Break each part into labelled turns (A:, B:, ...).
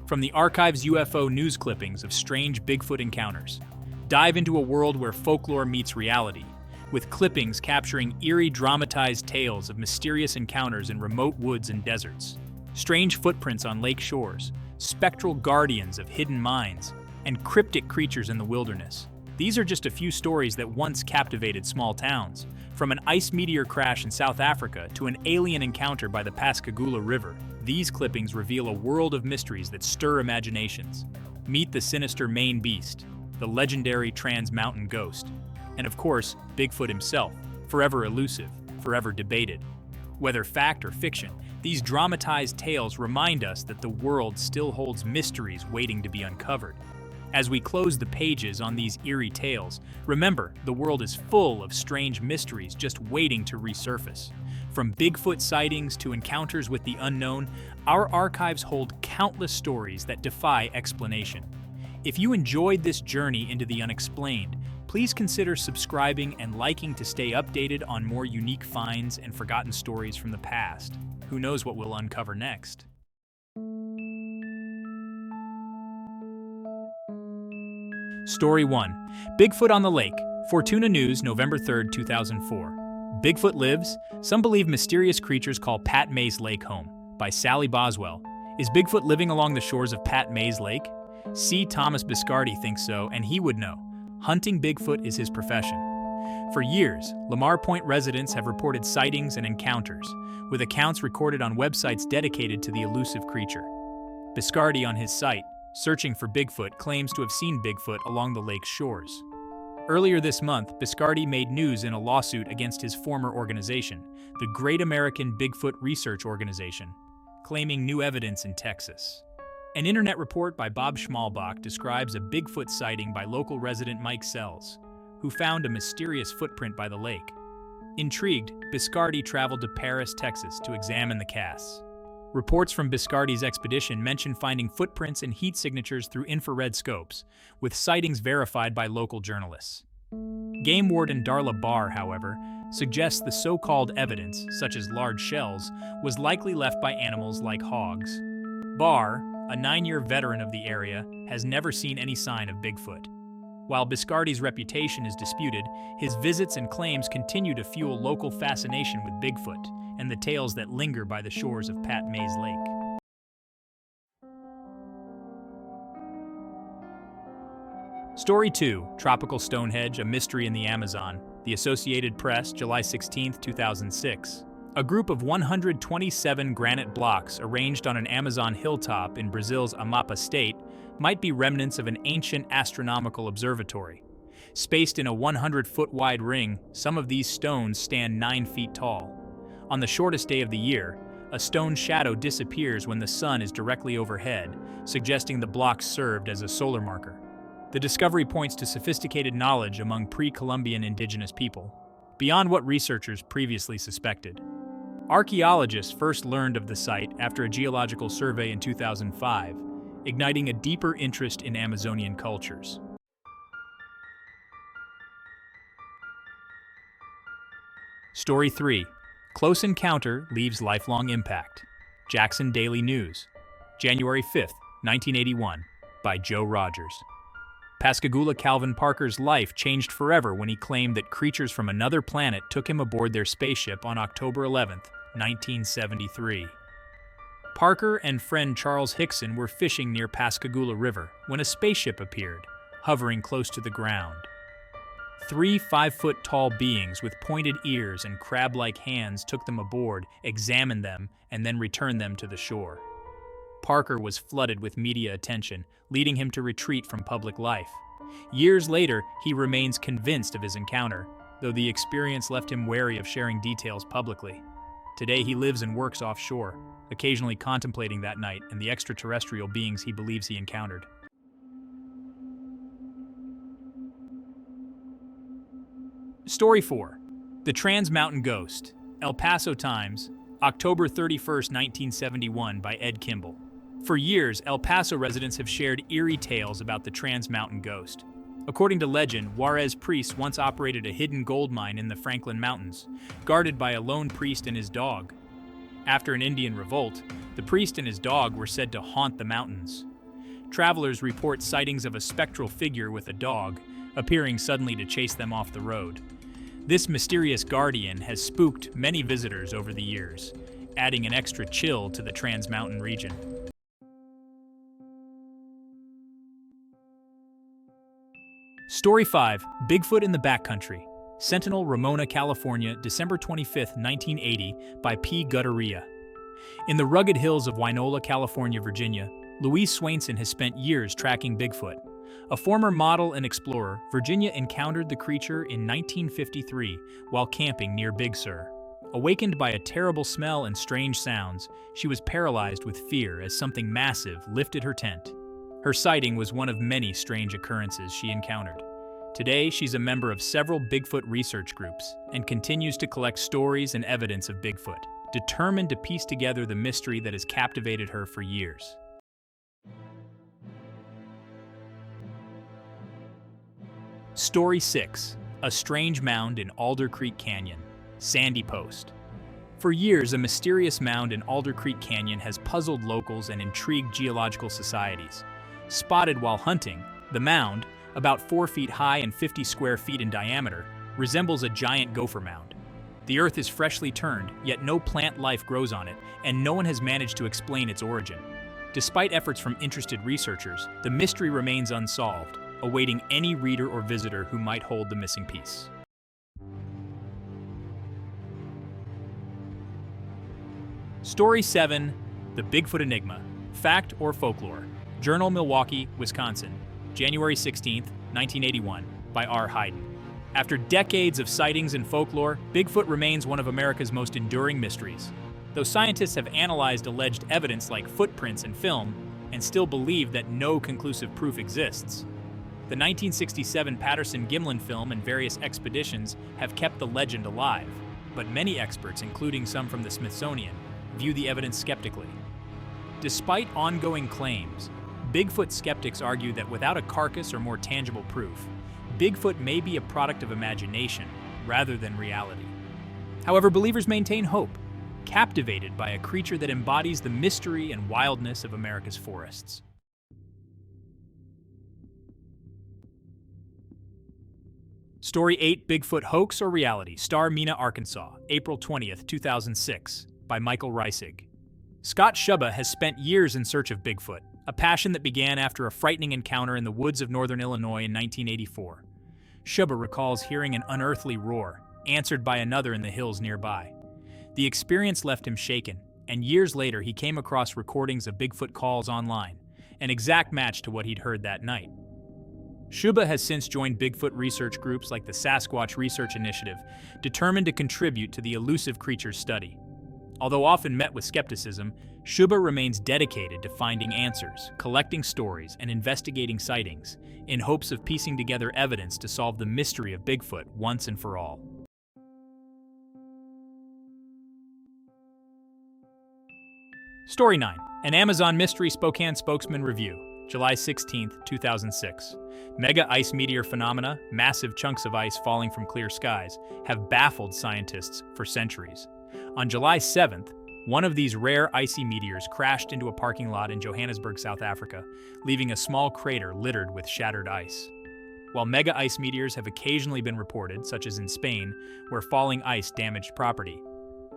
A: From the archive's UFO news clippings of strange Bigfoot encounters, dive into a world where folklore meets reality, with clippings capturing eerie dramatized tales of mysterious encounters in remote woods and deserts, strange footprints on lake shores, spectral guardians of hidden mines, and cryptic creatures in the wilderness. These are just a few stories that once captivated small towns, from an ice meteor crash in South Africa to an alien encounter by the Pascagoula River. These clippings reveal a world of mysteries that stir imaginations. Meet the sinister Maine beast, the legendary Trans Mountain ghost, and of course, Bigfoot himself, forever elusive, forever debated. Whether fact or fiction, these dramatized tales remind us that the world still holds mysteries waiting to be uncovered. As we close the pages on these eerie tales, remember, the world is full of strange mysteries just waiting to resurface. From Bigfoot sightings to encounters with the unknown, our archives hold countless stories that defy explanation. If you enjoyed this journey into the unexplained, please consider subscribing and liking to stay updated on more unique finds and forgotten stories from the past. Who knows what we'll uncover next? Story 1. Bigfoot on the Lake. Fortuna News, November 3, 2004. Bigfoot lives. Some believe mysterious creatures call Pat May's Lake home. By Sally Boswell. Is Bigfoot living along the shores of Pat May's Lake? C. Thomas Biscardi thinks so, and he would know. Hunting Bigfoot is his profession. For years, Lamar Point residents have reported sightings and encounters, with accounts recorded on websites dedicated to the elusive creature. Biscardi on his site, Searching for Bigfoot, claims to have seen Bigfoot along the lake's shores. Earlier this month, Biscardi made news in a lawsuit against his former organization, the Great American Bigfoot Research Organization, claiming new evidence in Texas. An internet report by Bob Schmalbach describes a Bigfoot sighting by local resident Mike Sells, who found a mysterious footprint by the lake. Intrigued, Biscardi traveled to Paris, Texas to examine the casts. Reports from Biscardi's expedition mention finding footprints and heat signatures through infrared scopes, with sightings verified by local journalists. Game warden Darla Barr, however, suggests the so-called evidence, such as large shells, was likely left by animals like hogs. Barr, a 9-year veteran of the area, has never seen any sign of Bigfoot. While Biscardi's reputation is disputed, his visits and claims continue to fuel local fascination with Bigfoot and the tales that linger by the shores of Pat May's Lake. Story 2. Tropical Stonehenge, a mystery in the Amazon. The Associated Press, July 16, 2006. A group of 127 granite blocks arranged on an Amazon hilltop in Brazil's Amapá state might be remnants of an ancient astronomical observatory. Spaced in a 100-foot wide ring, some of these stones stand 9 feet tall. On the shortest day of the year, a stone shadow disappears when the sun is directly overhead, suggesting the blocks served as a solar marker. The discovery points to sophisticated knowledge among pre-Columbian indigenous people, beyond what researchers previously suspected. Archaeologists first learned of the site after a geological survey in 2005, igniting a deeper interest in Amazonian cultures. Story 3. Close Encounter Leaves Lifelong Impact. Jackson Daily News, January 5, 1981, by Joe Rogers. Pascagoula Calvin Parker's life changed forever when he claimed that creatures from another planet took him aboard their spaceship on October 11, 1973. Parker and friend Charles Hickson were fishing near Pascagoula River when a spaceship appeared, hovering close to the ground. 3 5-foot-tall beings with pointed ears and crab-like hands took them aboard, examined them, and then returned them to the shore. Parker was flooded with media attention, leading him to retreat from public life. Years later, he remains convinced of his encounter, though the experience left him wary of sharing details publicly. Today he lives and works offshore, occasionally contemplating that night and the extraterrestrial beings he believes he encountered. Story 4. The Trans Mountain Ghost. El Paso Times, October 31, 1971, by Ed Kimball. For years, El Paso residents have shared eerie tales about the Trans Mountain Ghost. According to legend, Juarez priests once operated a hidden gold mine in the Franklin Mountains, guarded by a lone priest and his dog. After an Indian revolt, the priest and his dog were said to haunt the mountains, travelers report sightings of a spectral figure with a dog, appearing suddenly to chase them off the road. This mysterious guardian has spooked many visitors over the years, adding an extra chill to the Trans-Mountain region. Story 5. Bigfoot in the Backcountry. Sentinel, Ramona, California, December 25, 1980, by P. Gutteria. In the rugged hills of Wynola, California, Virginia, Louise Swainson has spent years tracking Bigfoot. A former model and explorer, Virginia encountered the creature in 1953 while camping near Big Sur. Awakened by a terrible smell and strange sounds, she was paralyzed with fear as something massive lifted her tent. Her sighting was one of many strange occurrences she encountered. Today, she's a member of several Bigfoot research groups and continues to collect stories and evidence of Bigfoot, determined to piece together the mystery that has captivated her for years. Story 6. A strange mound in Alder Creek Canyon. Sandy Post. For years, a mysterious mound in Alder Creek Canyon has puzzled locals and intrigued geological societies. Spotted while hunting, the mound, about 4 feet high and 50 square feet in diameter, resembles a giant gopher mound. The earth is freshly turned, yet no plant life grows on it, and no one has managed to explain its origin. Despite efforts from interested researchers, the mystery remains unsolved, awaiting any reader or visitor who might hold the missing piece. Story 7. The Bigfoot Enigma. Fact or Folklore. Journal, Milwaukee, Wisconsin, January 16, 1981, by R. Hayden. After decades of sightings and folklore, Bigfoot remains one of America's most enduring mysteries. Though scientists have analyzed alleged evidence like footprints and film, and still believe that no conclusive proof exists. The 1967 Patterson-Gimlin film and various expeditions have kept the legend alive, but many experts, including some from the Smithsonian, view the evidence skeptically. Despite ongoing claims, Bigfoot skeptics argue that without a carcass or more tangible proof, Bigfoot may be a product of imagination rather than reality. However, believers maintain hope, captivated by a creature that embodies the mystery and wildness of America's forests. Story 8. Bigfoot Hoax or Reality. Star, Mena, Arkansas, April 20th, 2006, by Michael Reisig. Scott Schuba has spent years in search of Bigfoot, a passion that began after a frightening encounter in the woods of northern Illinois in 1984. Schuba recalls hearing an unearthly roar, answered by another in the hills nearby. The experience left him shaken, and years later he came across recordings of Bigfoot calls online, an exact match to what he'd heard that night. Schuba has since joined Bigfoot research groups like the Sasquatch Research Initiative, determined to contribute to the elusive creature's study. Although often met with skepticism, Schuba remains dedicated to finding answers, collecting stories, and investigating sightings, in hopes of piecing together evidence to solve the mystery of Bigfoot once and for all. Story 9. An Amazon Mystery Spokane Spokesman Review, July 16, 2006. Mega ice meteor phenomena, massive chunks of ice falling from clear skies, have baffled scientists for centuries. On July 7th, one of these rare icy meteors crashed into a parking lot in Johannesburg, South Africa, leaving a small crater littered with shattered ice. While mega ice meteors have occasionally been reported, such as in Spain, where falling ice damaged property,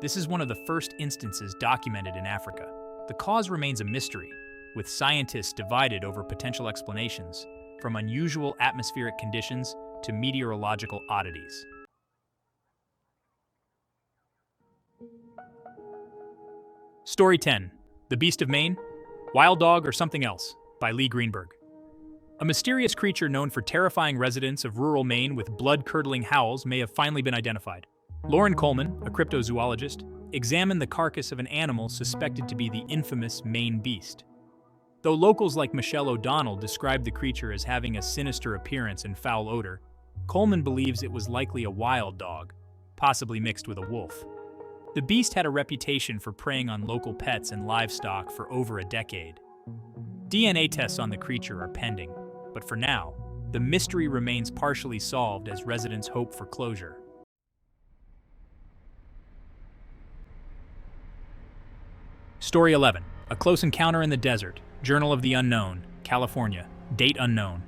A: this is one of the first instances documented in Africa. The cause remains a mystery, with scientists divided over potential explanations, from unusual atmospheric conditions to meteorological oddities. Story 10. The Beast of Maine? Wild Dog or Something Else? By Lee Greenberg. A mysterious creature known for terrifying residents of rural Maine with blood-curdling howls may have finally been identified. Lauren Coleman, a cryptozoologist, examined the carcass of an animal suspected to be the infamous Maine beast. Though locals like Michelle O'Donnell described the creature as having a sinister appearance and foul odor, Coleman believes it was likely a wild dog, possibly mixed with a wolf. The beast had a reputation for preying on local pets and livestock for over a decade. DNA tests on the creature are pending, but for now, the mystery remains partially solved as residents hope for closure. Story 11. A Close Encounter in the Desert, Journal of the Unknown, California, date unknown.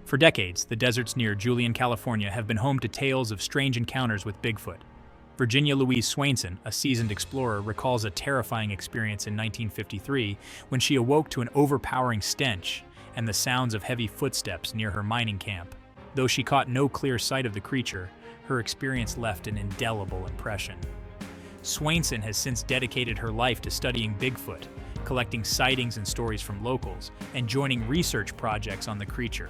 A: For decades, the deserts near Julian, California have been home to tales of strange encounters with Bigfoot. Virginia Louise Swainson, a seasoned explorer, recalls a terrifying experience in 1953 when she awoke to an overpowering stench and the sounds of heavy footsteps near her mining camp. Though she caught no clear sight of the creature, her experience left an indelible impression. Swainson has since dedicated her life to studying Bigfoot, collecting sightings and stories from locals, and joining research projects on the creature.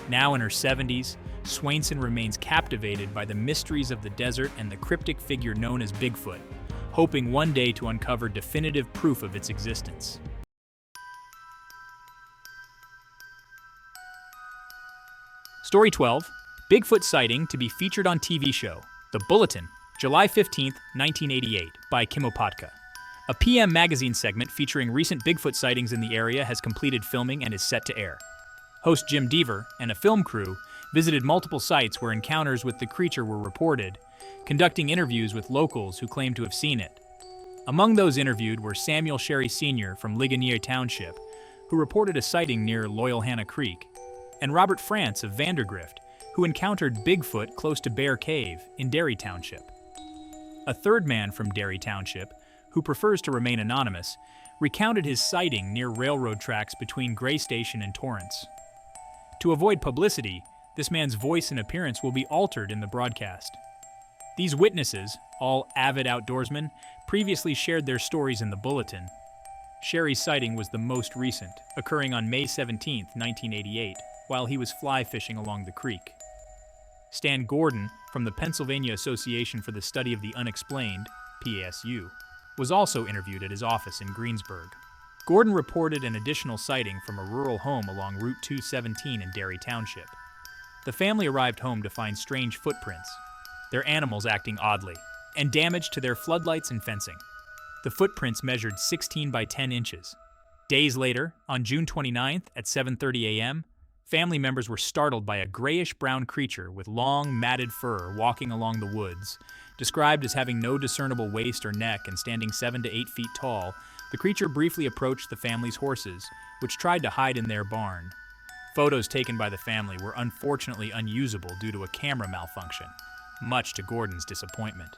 A: Now in her 70s, Swainson remains captivated by the mysteries of the desert and the cryptic figure known as Bigfoot, hoping one day to uncover definitive proof of its existence. Story 12, Bigfoot sighting to be featured on TV show, The Bulletin, July 15, 1988, by Kim Opatka. A PM magazine segment featuring recent Bigfoot sightings in the area has completed filming and is set to air. Host Jim Deaver and a film crew visited multiple sites where encounters with the creature were reported, conducting interviews with locals who claimed to have seen it. Among those interviewed were Samuel Sherry Sr. from Ligonier Township, who reported a sighting near Loyalhanna Creek, and Robert France of Vandergrift, who encountered Bigfoot close to Bear Cave in Derry Township. A third man from Derry Township, who prefers to remain anonymous, recounted his sighting near railroad tracks between Gray Station and Torrance. To avoid publicity, this man's voice and appearance will be altered in the broadcast. These witnesses, all avid outdoorsmen, previously shared their stories in the Bulletin. Sherry's sighting was the most recent, occurring on May 17, 1988, while he was fly fishing along the creek. Stan Gordon, from the Pennsylvania Association for the Study of the Unexplained, PASU, was also interviewed at his office in Greensburg. Gordon reported an additional sighting from a rural home along Route 217 in Derry Township. The family arrived home to find strange footprints, their animals acting oddly, and damage to their floodlights and fencing. The footprints measured 16 by 10 inches. Days later, on June 29th at 7:30 a.m., family members were startled by a grayish-brown creature with long, matted fur walking along the woods. Described as having no discernible waist or neck and standing 7 to 8 feet tall, the creature briefly approached the family's horses, which tried to hide in their barn. Photos taken by the family were unfortunately unusable due to a camera malfunction, much to Gordon's disappointment.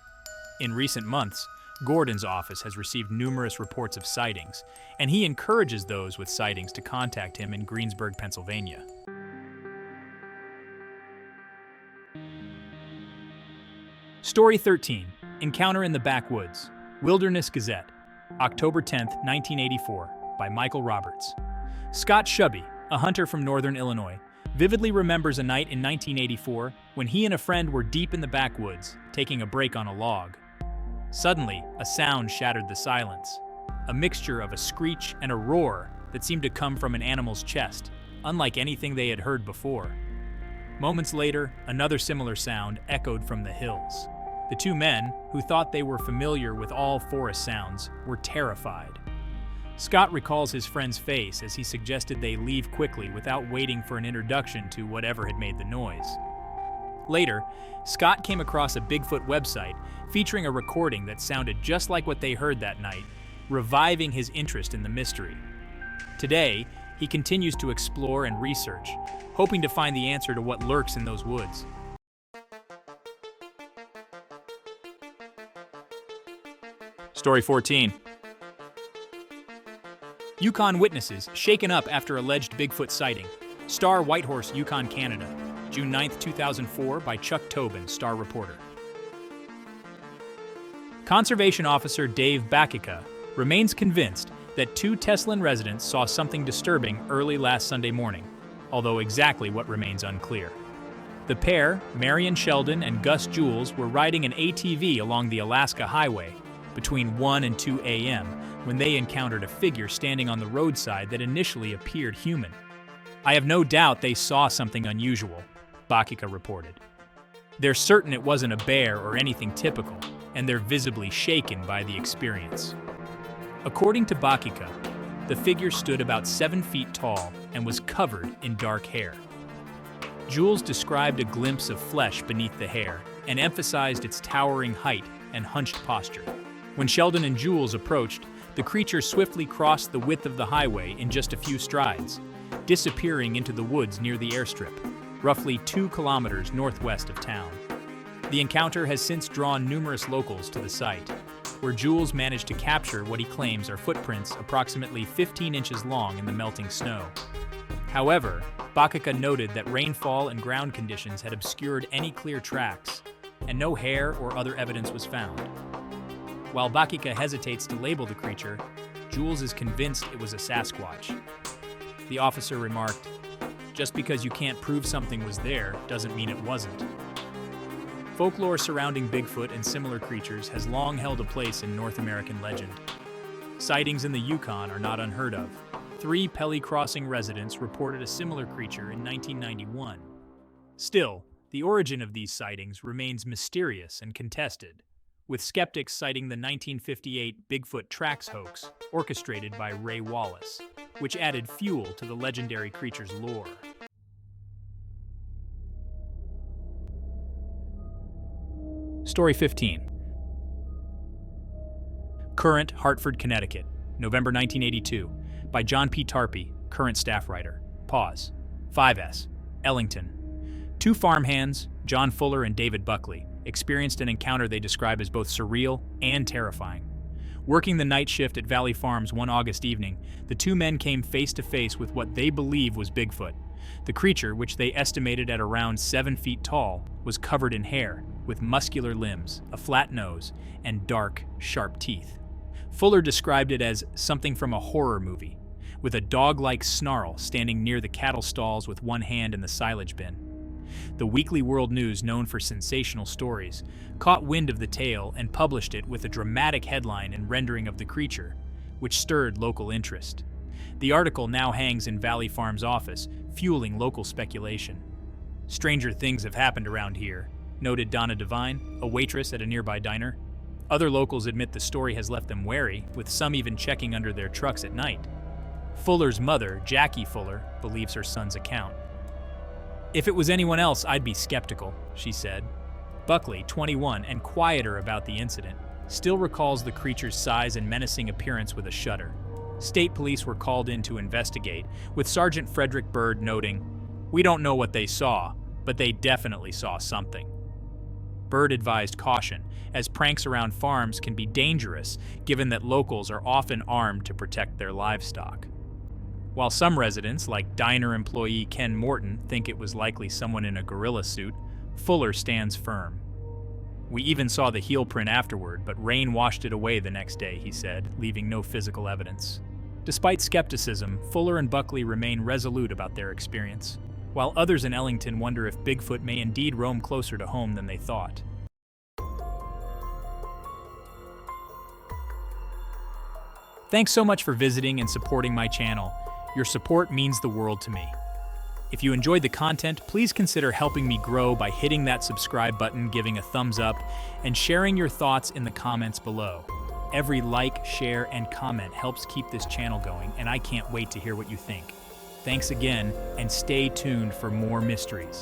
A: In recent months, Gordon's office has received numerous reports of sightings, and he encourages those with sightings to contact him in Greensburg, Pennsylvania. Story 13, Encounter in the Backwoods, Wilderness Gazette, October 10, 1984, by Michael Roberts. Scott Shubby, a hunter from northern Illinois, vividly remembers a night in 1984 when he and a friend were deep in the backwoods, taking a break on a log. Suddenly, a sound shattered the silence, a mixture of a screech and a roar that seemed to come from an animal's chest, unlike anything they had heard before. Moments later, another similar sound echoed from the hills. The two men, who thought they were familiar with all forest sounds, were terrified. Scott recalls his friend's face as he suggested they leave quickly without waiting for an introduction to whatever had made the noise. Later, Scott came across a Bigfoot website featuring a recording that sounded just like what they heard that night, reviving his interest in the mystery. Today, he continues to explore and research, hoping to find the answer to what lurks in those woods. Story 14. Yukon witnesses shaken up after alleged Bigfoot sighting. Star Whitehorse, Yukon, Canada. June 9, 2004, by Chuck Tobin, Star reporter. Conservation Officer Dave Backwoods remains convinced that two Teslin residents saw something disturbing early last Sunday morning, although exactly what remains unclear. The pair, Marion Sheldon and Gus Jules, were riding an ATV along the Alaska Highway between 1 and 2 a.m. when they encountered a figure standing on the roadside that initially appeared human. "I have no doubt they saw something unusual," Backwoods reported. "They're certain it wasn't a bear or anything typical, and they're visibly shaken by the experience." According to Backwoods, the figure stood about 7 feet tall and was covered in dark hair. Jules described a glimpse of flesh beneath the hair and emphasized its towering height and hunched posture. When Sheldon and Jules approached, the creature swiftly crossed the width of the highway in just a few strides, disappearing into the woods near the airstrip, roughly 2 kilometers northwest of town. The encounter has since drawn numerous locals to the site, where Jules managed to capture what he claims are footprints approximately 15 inches long in the melting snow. However, Bakika noted that rainfall and ground conditions had obscured any clear tracks, and no hair or other evidence was found. While Bakika hesitates to label the creature, Jules is convinced it was a Sasquatch. The officer remarked, "Just because you can't prove something was there doesn't mean it wasn't." Folklore surrounding Bigfoot and similar creatures has long held a place in North American legend. Sightings in the Yukon are not unheard of. 3 Pelly Crossing residents reported a similar creature in 1991. Still, the origin of these sightings remains mysterious and contested, with skeptics citing the 1958 Bigfoot tracks hoax orchestrated by Ray Wallace, which added fuel to the legendary creature's lore. Story 15. Current, Hartford, Connecticut, November 1982, by John P. Tarpey, current staff writer. Pause. 5S. Ellington. 2 farmhands, John Fuller and David Buckley, experienced an encounter they describe as both surreal and terrifying. Working the night shift at Valley Farms one August evening, the 2 men came face to face with what they believe was Bigfoot. The creature, which they estimated at around 7 feet tall, was covered in hair, with muscular limbs, a flat nose, and dark, sharp teeth. Fuller described it as something from a horror movie, with a dog-like snarl standing near the cattle stalls with one hand in the silage bin. The Weekly World News, known for sensational stories, caught wind of the tale and published it with a dramatic headline and rendering of the creature, which stirred local interest. The article now hangs in Valley Farms' office, fueling local speculation. "Stranger things have happened around here," noted Donna Devine, a waitress at a nearby diner. Other locals admit the story has left them wary, with some even checking under their trucks at night. Fuller's mother, Jackie Fuller, believes her son's account. "If it was anyone else, I'd be skeptical," she said. Buckley, 21 and quieter about the incident, still recalls the creature's size and menacing appearance with a shudder. State police were called in to investigate, with Sergeant Frederick Bird noting, "We don't know what they saw, but they definitely saw something." Bird advised caution, as pranks around farms can be dangerous, given that locals are often armed to protect their livestock. While some residents, like diner employee Ken Morton, think it was likely someone in a gorilla suit, Fuller stands firm. "We even saw the heel print afterward, but rain washed it away the next day," he said, leaving no physical evidence. Despite skepticism, Fuller and Buckley remain resolute about their experience, while others in Ellington wonder if Bigfoot may indeed roam closer to home than they thought. Thanks so much for visiting and supporting my channel. Your support means the world to me. If you enjoyed the content, please consider helping me grow by hitting that subscribe button, giving a thumbs up, and sharing your thoughts in the comments below. Every like, share, and comment helps keep this channel going, and I can't wait to hear what you think. Thanks again, and stay tuned for more mysteries.